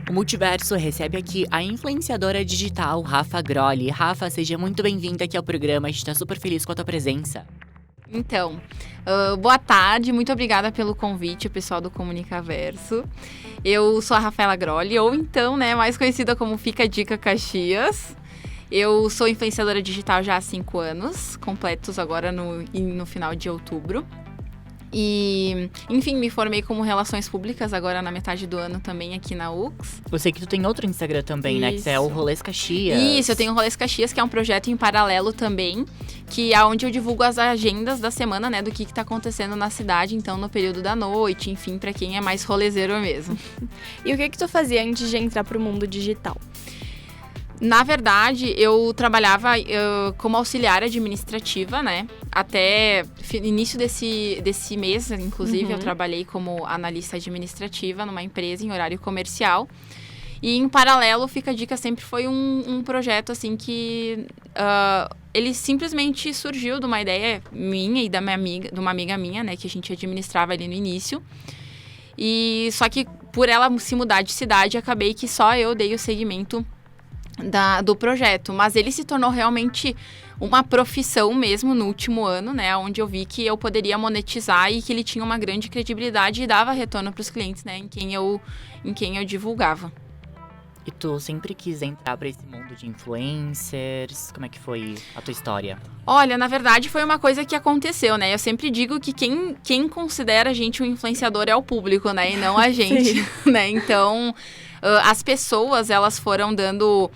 O Multiverso recebe aqui a influenciadora digital Rafa Grolli. Rafa, seja muito bem-vinda aqui ao programa, a gente tá super feliz com a tua presença. Então, boa tarde, muito obrigada pelo convite, pessoal do Comunicaverso. Eu sou a Rafaela Grolli, ou então, mais conhecida como Fica a Dica Caxias. Eu sou influenciadora digital já há 5 anos, completos agora no final de outubro. E, enfim, me formei como Relações Públicas agora na metade do ano também aqui na UX. Eu sei que tu tem outro Instagram também, né? Que é o Rolês Caxias. Isso, eu tenho o Rolês Caxias, que é um projeto em paralelo também, que é onde eu divulgo as agendas da semana, do que tá acontecendo na cidade, então no período da noite, enfim, pra quem é mais rolezeiro mesmo. E o que tu fazia antes de entrar pro mundo digital? Na verdade, eu trabalhava como auxiliar administrativa, até início desse mês, inclusive, eu trabalhei como analista administrativa numa empresa em horário comercial. E, em paralelo, Fica a Dica sempre foi um projeto, assim, que ele simplesmente surgiu de uma ideia minha e de uma amiga minha, que a gente administrava ali no início. E só que, por ela se mudar de cidade, acabei que só eu dei o segmento do projeto, mas ele se tornou realmente uma profissão mesmo no último ano, onde eu vi que eu poderia monetizar e que ele tinha uma grande credibilidade e dava retorno para os clientes, em quem eu divulgava. E tu sempre quis entrar pra esse mundo de influencers? Como é que foi a tua história? Olha, na verdade foi uma coisa que aconteceu, Eu sempre digo que quem considera a gente um influenciador é o público, e não a gente, Então, as pessoas, elas foram dando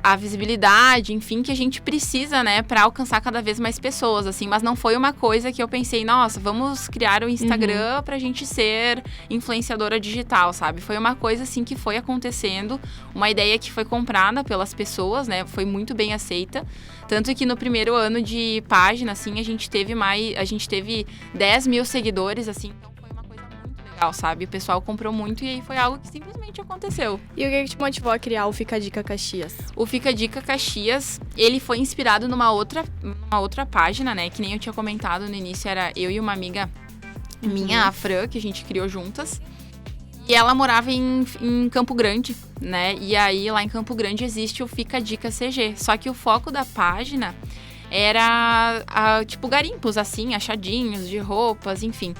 a visibilidade, enfim, que a gente precisa, para alcançar cada vez mais pessoas, assim. Mas não foi uma coisa que eu pensei, nossa, vamos criar um Instagram pra gente ser influenciadora digital, sabe? Foi uma coisa, assim, que foi acontecendo, uma ideia que foi comprada pelas pessoas, Foi muito bem aceita. Tanto que no primeiro ano de página, assim, a gente teve 10 mil seguidores, assim. Sabe? O pessoal comprou muito e aí foi algo que simplesmente aconteceu. E o que te motivou a criar o Fica a Dica Caxias? O Fica a Dica Caxias, ele foi inspirado numa outra página, Que nem eu tinha comentado no início, era eu e uma amiga minha, a Fran, que a gente criou juntas. E ela morava em Campo Grande, E aí, lá em Campo Grande, existe o Fica a Dica CG. Só que o foco da página era, tipo, garimpos, assim, achadinhos de roupas, enfim.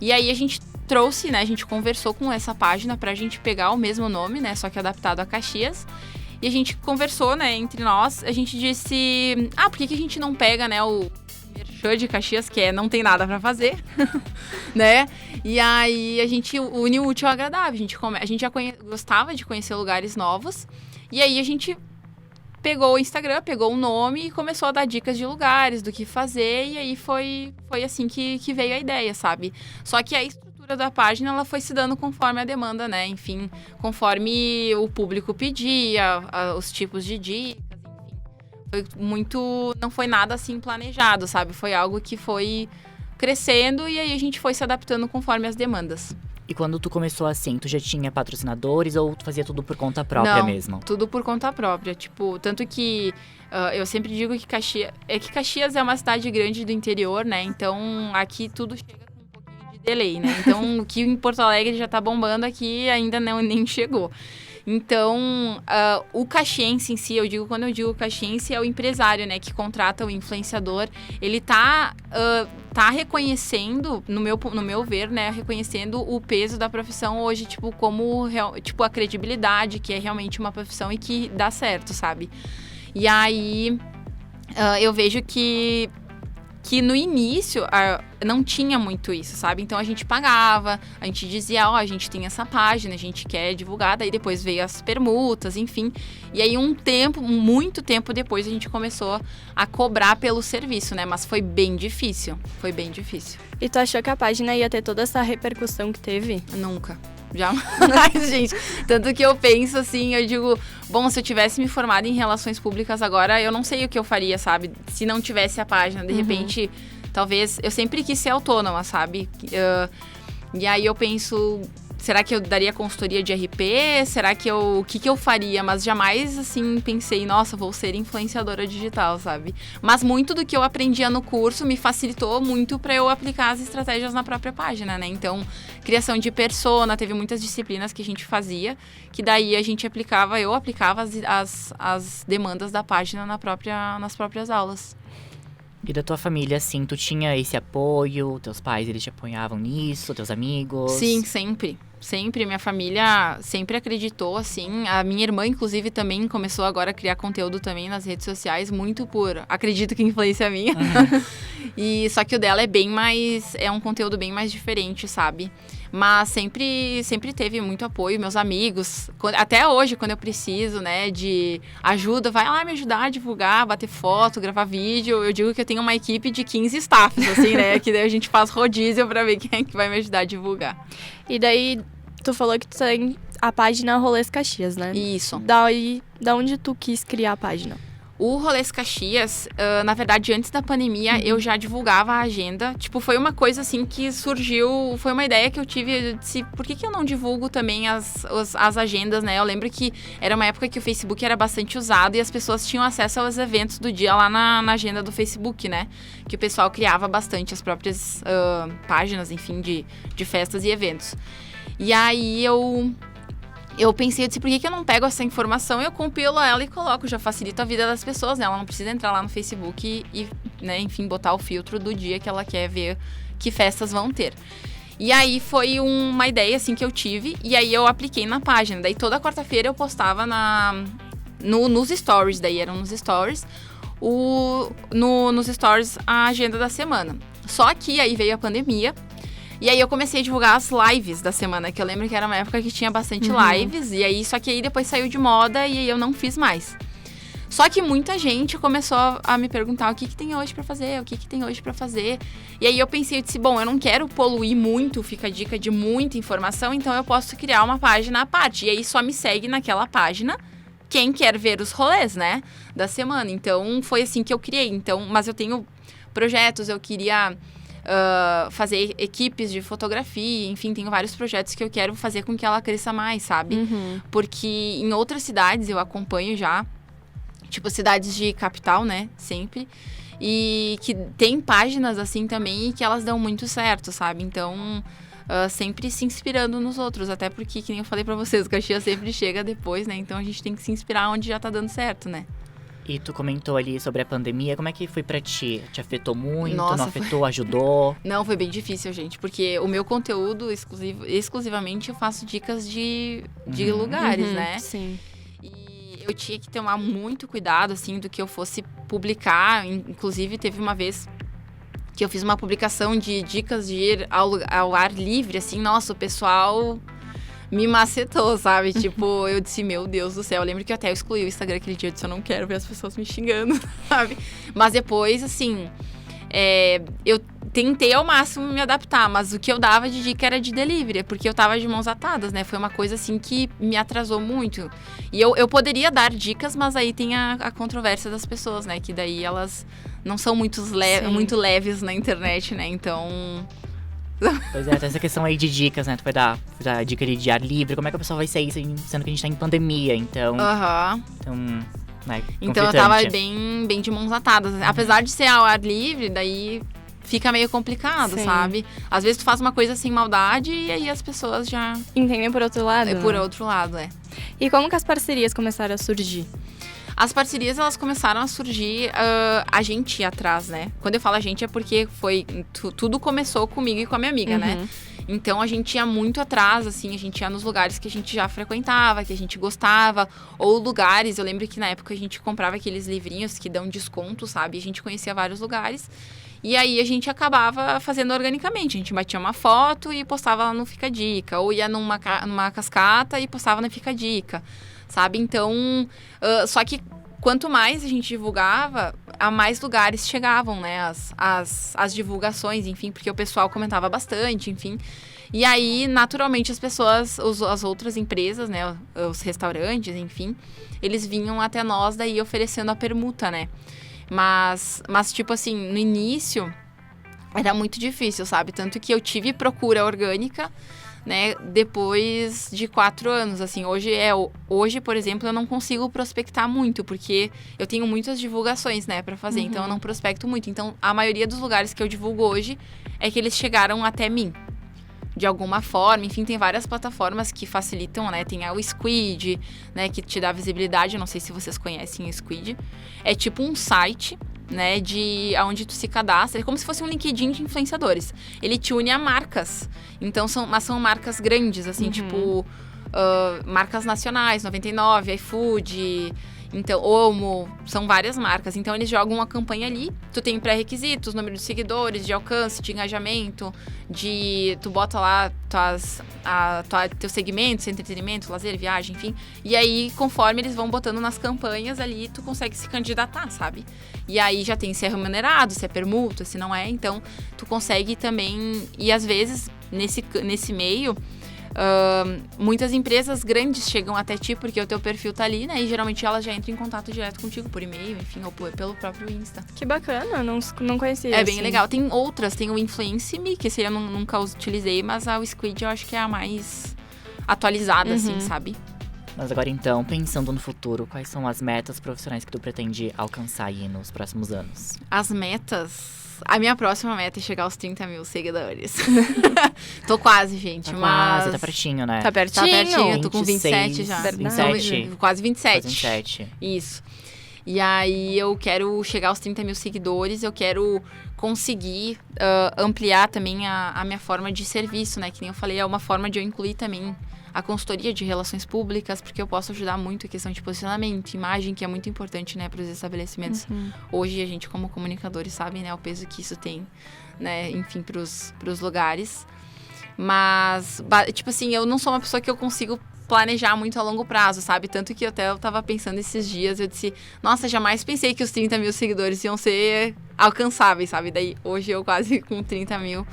E aí, a gente trouxe, a gente conversou com essa página pra gente pegar o mesmo nome, só que adaptado a Caxias. E a gente conversou, entre nós, a gente disse, por que a gente não pega, o merchan de Caxias, que não tem nada pra fazer, E aí a gente une o útil ao agradável, a gente já gostava de conhecer lugares novos, e aí a gente pegou o Instagram, pegou o nome e começou a dar dicas de lugares, do que fazer, e aí foi assim que veio a ideia, sabe? Só que a estrutura da página, ela foi se dando conforme a demanda, Enfim, conforme o público pedia, os tipos de dicas, enfim. Não foi nada assim planejado, sabe? Foi algo que foi crescendo e aí a gente foi se adaptando conforme as demandas. E quando tu começou assim, tu já tinha patrocinadores ou tu fazia tudo por conta própria mesmo? Tudo por conta própria, tipo, tanto que eu sempre digo que Caxias é uma cidade grande do interior, Então aqui tudo chega com um pouquinho de delay, Então o que em Porto Alegre já tá bombando aqui ainda nem chegou. Então, o caxiense em si, quando eu digo caxiense, é o empresário, que contrata o influenciador. Ele tá reconhecendo, no meu ver, reconhecendo o peso da profissão hoje, tipo, como a credibilidade, que é realmente uma profissão e que dá certo, sabe? E aí, eu vejo que no início não tinha muito isso, sabe? Então a gente pagava, a gente dizia, a gente tem essa página, a gente quer divulgar, daí depois veio as permutas, enfim. E aí muito tempo depois a gente começou a cobrar pelo serviço, Mas foi bem difícil, E tu achou que a página ia ter toda essa repercussão que teve? Nunca. Jamais, gente. Tanto que eu penso assim, eu digo, bom, se eu tivesse me formado em relações públicas agora, eu não sei o que eu faria, sabe? Se não tivesse a página, de repente, talvez... Eu sempre quis ser autônoma, sabe? E aí eu penso, será que eu daria consultoria de RP? Será que o que eu faria? Mas jamais, assim, pensei, nossa, vou ser influenciadora digital, sabe? Mas muito do que eu aprendia no curso me facilitou muito para eu aplicar as estratégias na própria página, né? Então, criação de persona, teve muitas disciplinas que a gente fazia, que daí eu aplicava as demandas da página nas próprias aulas. E da tua família, assim, tu tinha esse apoio? Teus pais, eles te apoiavam nisso? Teus amigos? Sim, sempre. Sempre. Minha família sempre acreditou, assim. A minha irmã, inclusive, também começou agora a criar conteúdo também nas redes sociais, muito por, acredito que influência minha. E só que o dela é um conteúdo bem mais diferente, sabe? Mas sempre teve muito apoio, meus amigos. Até hoje, quando eu preciso, né, de ajuda, vai lá me ajudar a divulgar, bater foto, gravar vídeo. Eu digo que eu tenho uma equipe de 15 staffs, assim, né? Que daí a gente faz rodízio pra ver quem é que vai me ajudar a divulgar. E daí, tu falou que tu tem a página Rolês Caxias, né? Isso. Da onde tu quis criar a página? O Rolês Caxias, na verdade, antes da pandemia, eu já divulgava a agenda. Tipo, foi uma coisa, assim, que surgiu... Foi uma ideia que eu tive, eu disse, por que eu não divulgo também as agendas, né? Eu lembro que era uma época que o Facebook era bastante usado e as pessoas tinham acesso aos eventos do dia lá na agenda do Facebook, né? Que o pessoal criava bastante as próprias páginas, enfim, de festas e eventos. E aí, eu pensei, eu disse, por que eu não pego essa informação, eu compilo ela e coloco, já facilita a vida das pessoas, né? Ela não precisa entrar lá no Facebook e né, enfim, botar o filtro do dia que ela quer ver que festas vão ter. E aí foi uma ideia, assim, que eu tive, e aí eu apliquei na página. Daí toda quarta-feira eu postava nos stories, daí eram nos stories, nos stories a agenda da semana. Só que aí veio a pandemia, e aí eu comecei a divulgar as lives da semana, que eu lembro que era uma época que tinha bastante lives, e aí só que aí depois saiu de moda e aí eu não fiz mais. Só que muita gente começou a me perguntar o que tem hoje pra fazer, o que tem hoje pra fazer. E aí eu pensei, eu disse, bom, eu não quero poluir muito, fica a dica de muita informação, então eu posso criar uma página à parte. E aí só me segue naquela página quem quer ver os rolês, né, da semana. Então foi assim que eu criei. Então, mas eu tenho projetos, eu queria... fazer equipes de fotografia, enfim, tenho vários projetos que eu quero fazer com que ela cresça mais, sabe? Porque em outras cidades eu acompanho já, tipo cidades de capital, né, sempre, e que tem páginas assim também e que elas dão muito certo, sabe? Então, sempre se inspirando nos outros, até porque, que nem eu falei pra vocês, o Caxias sempre chega depois, né? Então a gente tem que se inspirar onde já tá dando certo, né? E tu comentou ali sobre a pandemia, como é que foi pra ti? Te afetou muito? Nossa, não afetou? Ajudou? Não, foi bem difícil, gente, porque o meu conteúdo, exclusivamente, eu faço dicas de lugares, né? Sim. E eu tinha que tomar muito cuidado, assim, do que eu fosse publicar. Inclusive, teve uma vez que eu fiz uma publicação de dicas de ir ao ar livre, assim, nossa, o pessoal... me macetou, sabe? Tipo, eu disse, meu Deus do céu. Eu lembro que eu até excluí o Instagram aquele dia. Eu disse, eu não quero ver as pessoas me xingando, sabe? Mas depois, assim, eu tentei ao máximo me adaptar. Mas o que eu dava de dica era de delivery, porque eu tava de mãos atadas, né? Foi uma coisa, assim, que me atrasou muito. E eu poderia dar dicas, mas aí tem a controvérsia das pessoas, né? Que daí elas não são muito leves na internet, né? Então... Pois é, tem essa questão aí de dicas, né? Tu vai dar dica de ar livre, como é que a pessoa vai sair sendo que a gente tá em pandemia, então... Então, né, então eu tava bem de mãos atadas. Apesar de ser ao ar livre, daí fica meio complicado, Sim. sabe? Às vezes tu faz uma coisa sem maldade e aí as pessoas já... entendem por outro lado, por né? outro lado, E como que as parcerias começaram a surgir? As parcerias, elas começaram a surgir, a gente ir atrás, né? Quando eu falo a gente é porque tudo começou comigo e com a minha amiga, né? Então, a gente ia muito atrás, assim, a gente ia nos lugares que a gente já frequentava, que a gente gostava, ou lugares, eu lembro que na época a gente comprava aqueles livrinhos que dão desconto, sabe? A gente conhecia vários lugares, e aí a gente acabava fazendo organicamente, a gente batia uma foto e postava lá no Fica Dica, ou ia numa cascata e postava no Fica Dica, sabe? Então, só que quanto mais a gente divulgava, a mais lugares chegavam, né? As divulgações, enfim, porque o pessoal comentava bastante, enfim. E aí, naturalmente, as pessoas, as outras empresas, né? Os restaurantes, enfim, eles vinham até nós daí oferecendo a permuta, né? Mas tipo assim, no início era muito difícil, sabe? Tanto que eu tive procura orgânica né, depois de 4 anos, assim, hoje, por exemplo, eu não consigo prospectar muito, porque eu tenho muitas divulgações, né, pra fazer, então eu não prospecto muito. Então, a maioria dos lugares que eu divulgo hoje é que eles chegaram até mim, de alguma forma. Enfim, tem várias plataformas que facilitam, né, tem o Squid, né, que te dá visibilidade, eu não sei se vocês conhecem o Squid. É tipo um site, né, onde tu se cadastra, é como se fosse um LinkedIn de influenciadores. Ele te une a marcas, então são marcas grandes, assim, tipo, marcas nacionais, 99, iFood, então, Omo, são várias marcas. Então, eles jogam uma campanha ali, tu tem pré-requisitos, número de seguidores, de alcance, de engajamento, tu bota lá teus segmentos, entretenimento, lazer, viagem, enfim. E aí, conforme eles vão botando nas campanhas ali, tu consegue se candidatar, sabe? E aí, já tem se é remunerado, se é permuta, se não é. Então, tu consegue também... E, às vezes, nesse meio... muitas empresas grandes chegam até ti porque o teu perfil tá ali, né? E geralmente elas já entram em contato direto contigo por e-mail, enfim, ou pelo próprio Insta. Que bacana, não conhecia. É bem legal. Tem outras, tem o Influence.me, que esse eu nunca utilizei, mas a Squid eu acho que é a mais atualizada, assim, sabe? Mas agora então, pensando no futuro, quais são as metas profissionais que tu pretende alcançar aí nos próximos anos? As metas... A minha próxima meta é chegar aos 30 mil seguidores. Tô quase, gente, mas... Tá pertinho, né? Tá pertinho. Tá pertinho, eu tô com 26, 27 já. 27? Quase 27. Quase 27. Isso. E aí eu quero chegar aos 30 mil seguidores, eu quero conseguir ampliar também a minha forma de serviço, né? Que nem eu falei, é uma forma de eu incluir também a consultoria de relações públicas, porque eu posso ajudar muito a questão de posicionamento, imagem, que é muito importante, né, para os estabelecimentos. Hoje, a gente, como comunicadores, sabe, né, o peso que isso tem, né, enfim, para os lugares. Mas, tipo assim, eu não sou uma pessoa que eu consigo planejar muito a longo prazo, sabe? Tanto que eu tava pensando esses dias, eu disse, nossa, jamais pensei que os 30 mil seguidores iam ser alcançáveis, sabe? Daí, hoje eu quase com 30 mil.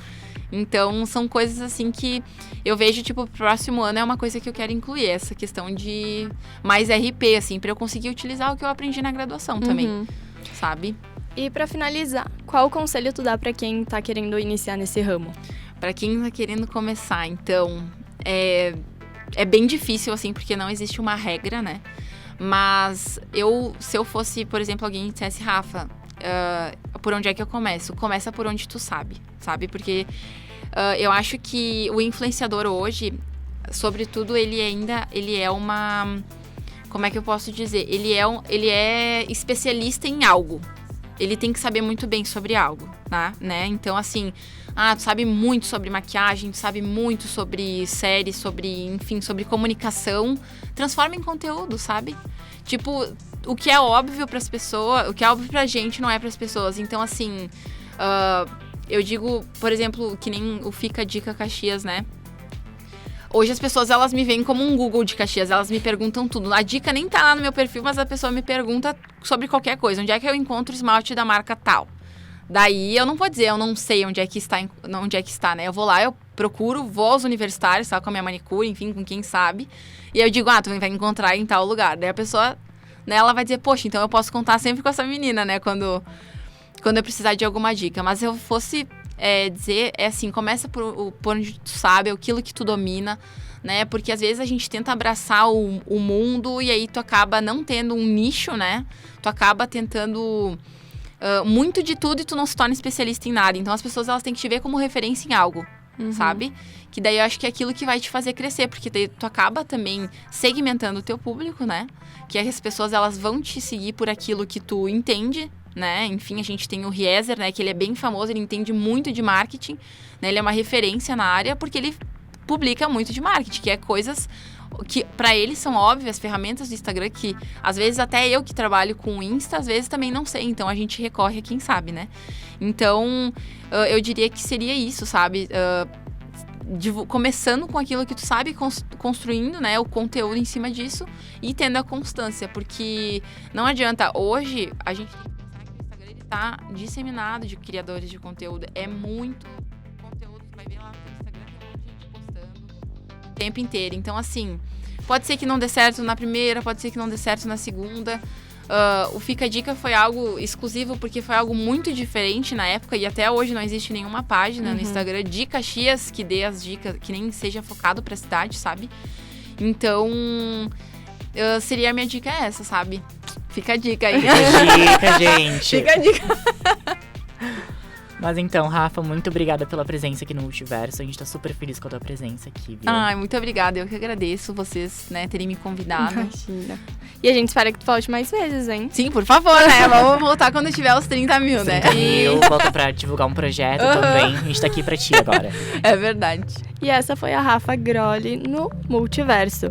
Então, são coisas assim que eu vejo, tipo, pro próximo ano é uma coisa que eu quero incluir, essa questão de mais RP, assim, pra eu conseguir utilizar o que eu aprendi na graduação também, sabe? E pra finalizar, qual conselho tu dá pra quem tá querendo iniciar nesse ramo? Pra quem tá querendo começar, então, é bem difícil, assim, porque não existe uma regra, né? Mas se eu fosse, por exemplo, alguém dissesse, Rafa, por onde é que eu começo? Começa por onde tu sabe? Porque eu acho que o influenciador hoje, sobretudo, ele é uma... Como é que eu posso dizer? Ele é especialista em algo. Ele tem que saber muito bem sobre algo, tá? Né? Então, assim, tu sabe muito sobre maquiagem, tu sabe muito sobre séries, sobre comunicação. Transforma em conteúdo, sabe? Tipo, o que é óbvio pras pessoas, o que é óbvio pra gente não é pras pessoas. Então, assim, eu digo, por exemplo, que nem o Fica Dica Caxias, né? Hoje as pessoas, elas me veem como um Google de Caxias, elas me perguntam tudo. A dica nem tá lá no meu perfil, mas a pessoa me pergunta sobre qualquer coisa. Onde é que eu encontro o esmalte da marca tal? Daí eu não vou dizer, eu não sei onde é que está, né? Eu vou lá, eu procuro, vou aos universitários, tá? Com a minha manicure, enfim, com quem sabe. E eu digo, tu vai encontrar em tal lugar. Daí a pessoa, né, ela vai dizer, poxa, então eu posso contar sempre com essa menina, né? Quando eu precisar de alguma dica. Mas se eu fosse... dizer, assim, começa por onde tu sabe, aquilo que tu domina, né? Porque às vezes a gente tenta abraçar o mundo e aí tu acaba não tendo um nicho, né? Tu acaba tentando muito de tudo e tu não se torna especialista em nada. Então as pessoas, elas têm que te ver como referência em algo, sabe? Que daí eu acho que é aquilo que vai te fazer crescer, porque daí tu acaba também segmentando o teu público, né? Que as pessoas, elas vão te seguir por aquilo que tu entende, né? Enfim, a gente tem o Rieser, né? Que ele é bem famoso, ele entende muito de marketing, né? Ele é uma referência na área porque ele publica muito de marketing, que é coisas que para ele são óbvias, ferramentas do Instagram que às vezes até eu que trabalho com o Insta, às vezes também não sei, então a gente recorre a quem sabe, né? Então, eu diria que seria isso, sabe? Começando com aquilo que tu sabe, construindo, né, o conteúdo em cima disso e tendo a constância, porque não adianta, hoje a gente tá disseminado de criadores de conteúdo. É muito conteúdo que vai ver lá no Instagram, tem muita gente postando o tempo inteiro. Então, assim, pode ser que não dê certo na primeira, pode ser que não dê certo na segunda, O Fica a Dica foi algo exclusivo porque foi algo muito diferente na época e até hoje não existe nenhuma página no Instagram de Caxias que dê as dicas, que nem seja focado pra cidade, sabe? Então, seria a minha dica essa, sabe? Fica a dica aí. Fica a dica, gente. Fica a dica. Mas então, Rafa, muito obrigada pela presença aqui no Multiverso. A gente tá super feliz com a tua presença aqui, viu? Ai, muito obrigada. Eu que agradeço vocês, né, terem me convidado. Imagina. E a gente espera que tu volte mais vezes, hein? Sim, por favor, né? Vamos voltar quando tiver os 30 mil, né? 30 mil, volta pra divulgar um projeto também. A gente tá aqui pra ti agora. É verdade. E essa foi a Rafa Grolli no Multiverso.